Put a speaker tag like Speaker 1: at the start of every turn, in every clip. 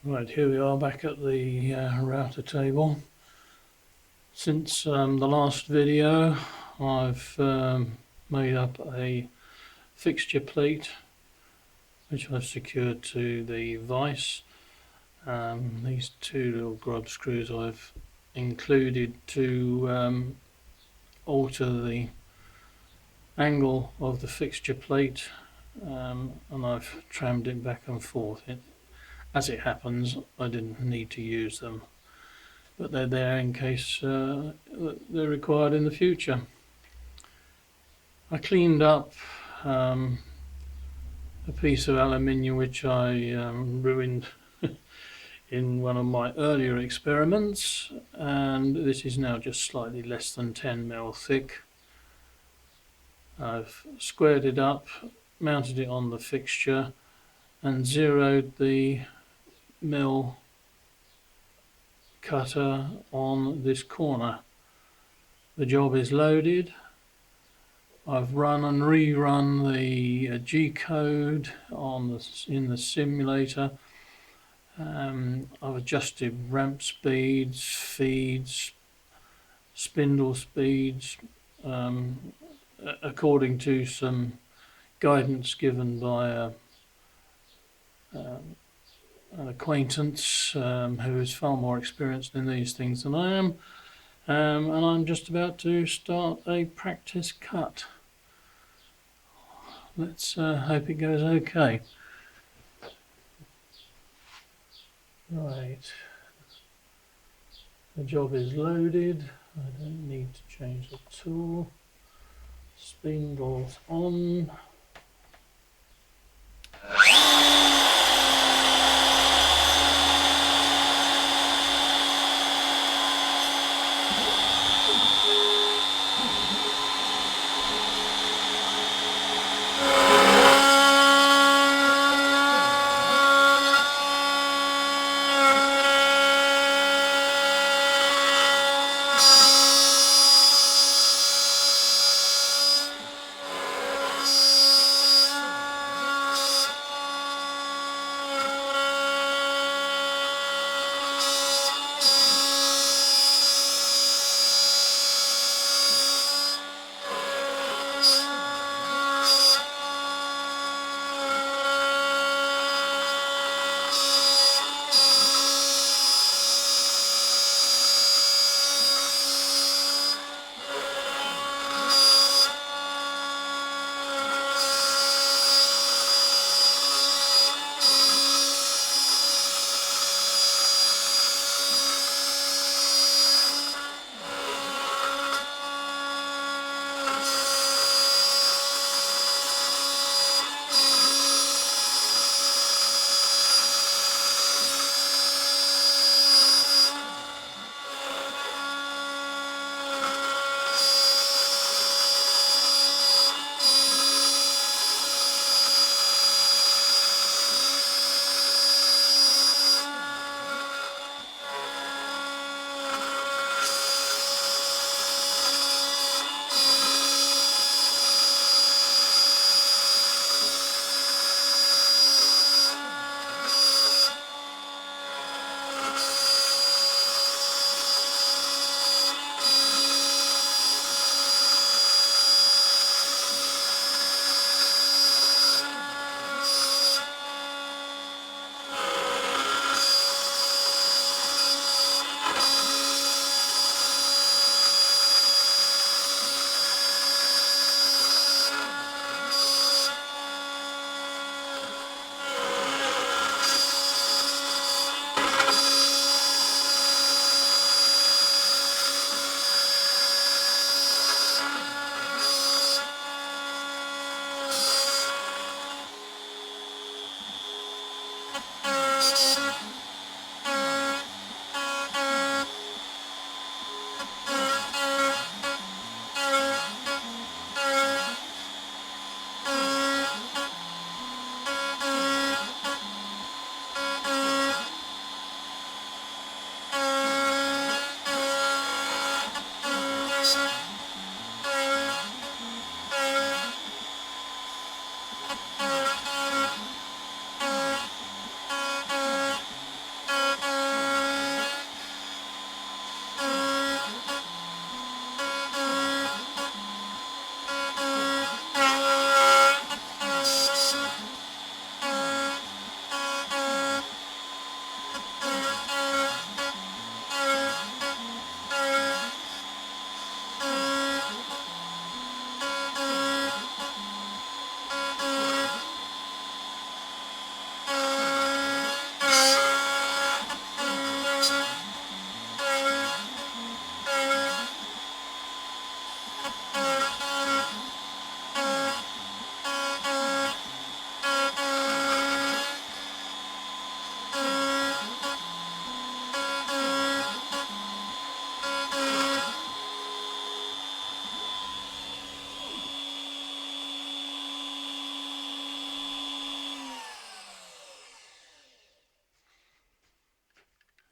Speaker 1: Right, here we are back at the router table. Since the last video, I've made up a fixture plate which I've secured to the vise. These two little grub screws I've included to alter the angle of the fixture plate, and I've trammed it back and forth. As it happens, I didn't need to use them, but they're there in case they're required in the future. I cleaned up a piece of aluminium which I ruined in one of my earlier experiments, and this is now just slightly less than 10 mil thick. I've squared it up, mounted it on the fixture, and zeroed the mill cutter on this corner. The job is loaded. I've run and rerun the G code in the simulator. I've adjusted ramp speeds, feeds, spindle speeds, according to some guidance given by an acquaintance who is far more experienced in these things than I am, and I'm just about to start a practice cut. Let's hope it goes okay. Right, the job is loaded. I don't need to change the tool. Spindles on.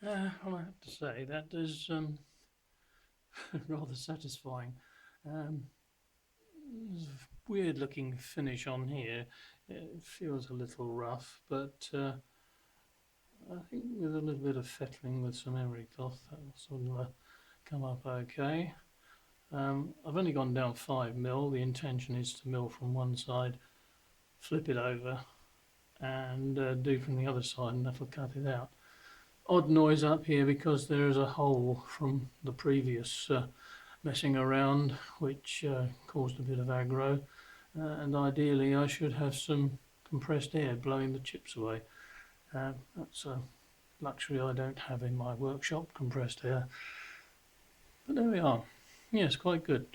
Speaker 1: Well, I have to say that is rather satisfying. There's a weird looking finish on here. It feels a little rough, but I think with a little bit of fettling with some emery cloth, that will sort of come up okay. I've only gone down 5mm. The intention is to mill from one side, flip it over, and do from the other side, and that'll cut it out. Odd noise up here because there is a hole from the previous messing around, which caused a bit of aggro, and ideally I should have some compressed air blowing the chips away. That's a luxury I don't have in my workshop, compressed air. But there we are. Yes, quite good.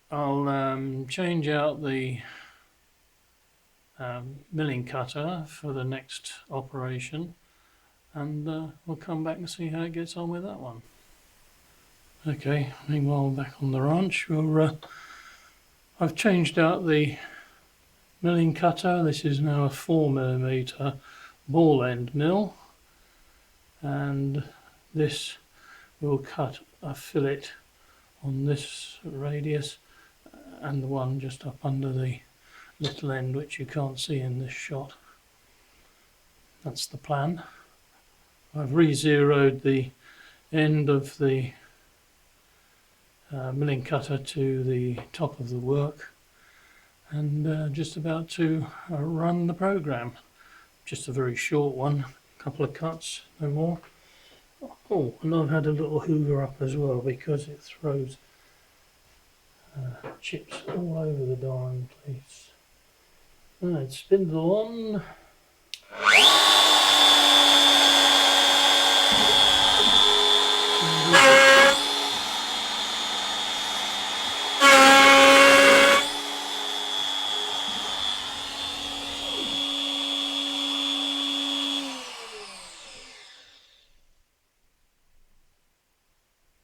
Speaker 1: I'll change out the milling cutter for the next operation, and we'll come back and see how it gets on with that one. Okay, meanwhile back on the ranch, I've changed out the milling cutter. This is now a 4mm ball end mill, and this will cut a fillet on this radius and the one just up under the little end, which you can't see in this shot. That's the plan. I've re-zeroed the end of the milling cutter to the top of the work, and just about to run the program. Just a very short one, a couple of cuts, no more. Oh, and I've had a little hoover up as well because it throws chips all over the darn place. Right, spindle on.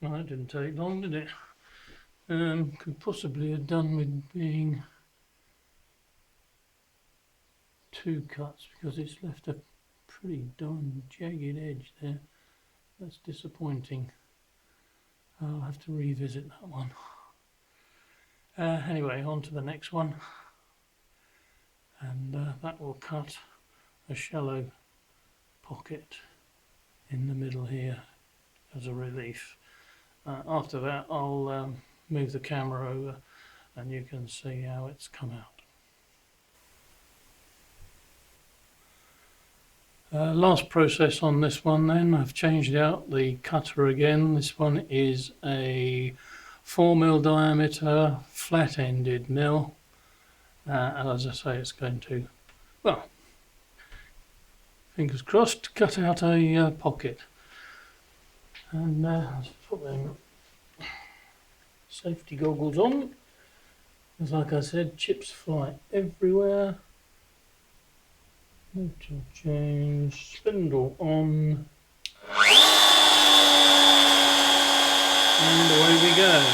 Speaker 1: Well, that didn't take long, did it? Could possibly have done with being 2 cuts because it's left a pretty darn jagged edge there. That's disappointing. I'll have to revisit that one. Anyway, on to the next one, and that will cut a shallow pocket in the middle here as a relief. After that I'll move the camera over and you can see how it's come out. Last process on this one then, I've changed out the cutter again. This one is a 4mm diameter flat-ended mill, and as I say, it's going to, well, fingers crossed, cut out a pocket. And let's put them safety goggles on, because like I said, chips fly everywhere. Neutral change, spindle on, and away we go.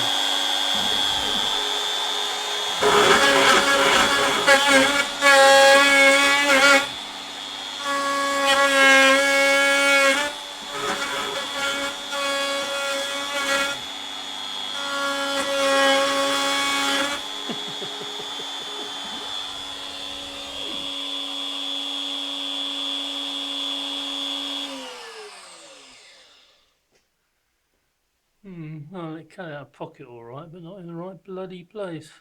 Speaker 1: Well, it cut out a pocket all right, but not in the right bloody place.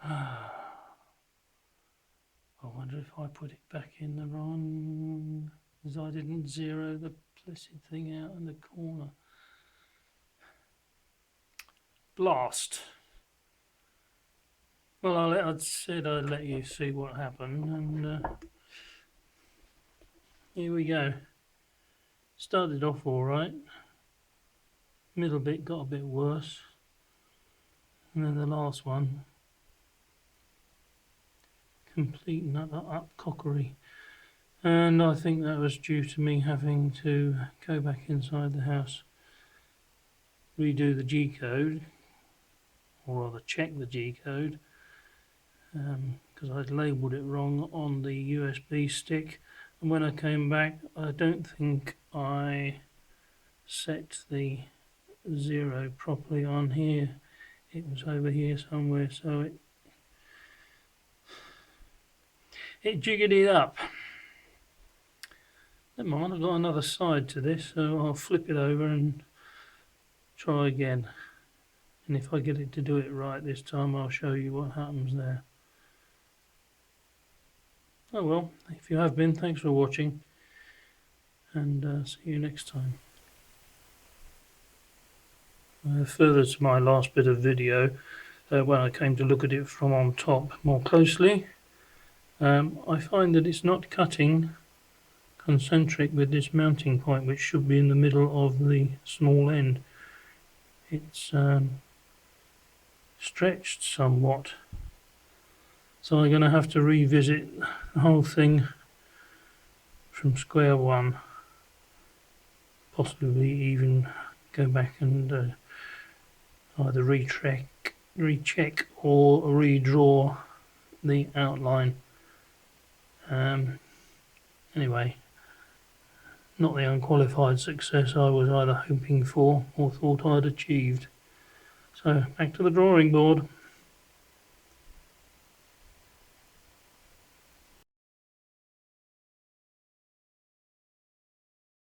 Speaker 1: I wonder if I put it back in the wrong, because I didn't zero the blessed thing out in the corner. Blast. Well, I said I'd let you see what happened, and here we go. Started off all right. Middle bit got a bit worse, and then the last one, complete and utter upcockery. And I think that was due to me having to go back inside the house, redo the G-code, or rather check the G-code, because I'd labelled it wrong on the USB stick And when I came back, I don't think I set the 0 properly on here. It was over here somewhere, so it jiggered it up. Never mind, I've got another side to this, so I'll flip it over and try again. And if I get it to do it right this time, I'll show you what happens there. Oh well, if you have been, thanks for watching, and see you next time. Further to my last bit of video, when I came to look at it from on top more closely, I find that it's not cutting concentric with this mounting point, which should be in the middle of the small end. It's stretched somewhat, so I'm going to have to revisit the whole thing from square one, possibly even go back and either recheck or redraw the outline. Anyway, not the unqualified success I was either hoping for or thought I'd achieved. So back to the drawing board.